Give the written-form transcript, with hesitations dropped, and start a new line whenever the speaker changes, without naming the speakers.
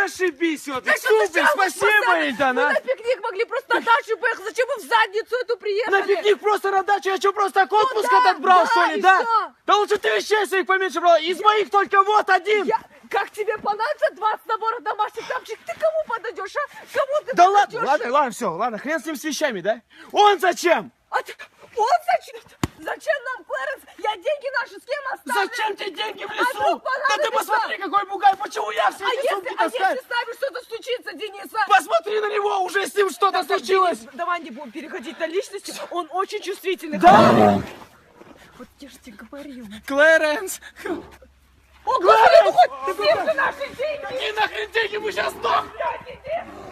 Зашибись, вот,
Да что,
супер,
зачем вы
спасибо,
постоянно-
Ильдан,
Мы
а.
на пикник могли просто на дачу поехать. Зачем вы в задницу эту приехали?
На пикник просто на дачу, я что, просто так отпуск
да,
этот брал,
да,
что ли,
и
да?
что?
Да лучше ты вещей своих поменьше брал, из моих только вот один.
Как тебе понадобится 20 наборов домашних тапочек? Ты кому подойдешь, а? Кому ты
Да ладно,
подойдешь?
ладно, все, ладно, хрен с ним с вещами, да? Он зачем?
А ты... Вот зачем? Зачем нам, Клэрэнс? Я деньги наши с кем оставлю?
Зачем тебе деньги в
А
лесу?
вдруг
Да ты
понадобится?
посмотри, какой бугай, почему я все
А
эти сумки
если
таскаю?
с нами что-то случится, Денис, а?
Посмотри на него, уже с ним что-то
Так,
случилось.
Денис, давай не будем переходить на личности. Он очень чувствительный.
Да?
Вот я же тебе говорила.
Клэрэнс!
О, Господи, ну хоть съешь ты наши деньги!
Какие нахрен деньги, мы сейчас сдохнем!
Блядь, иди!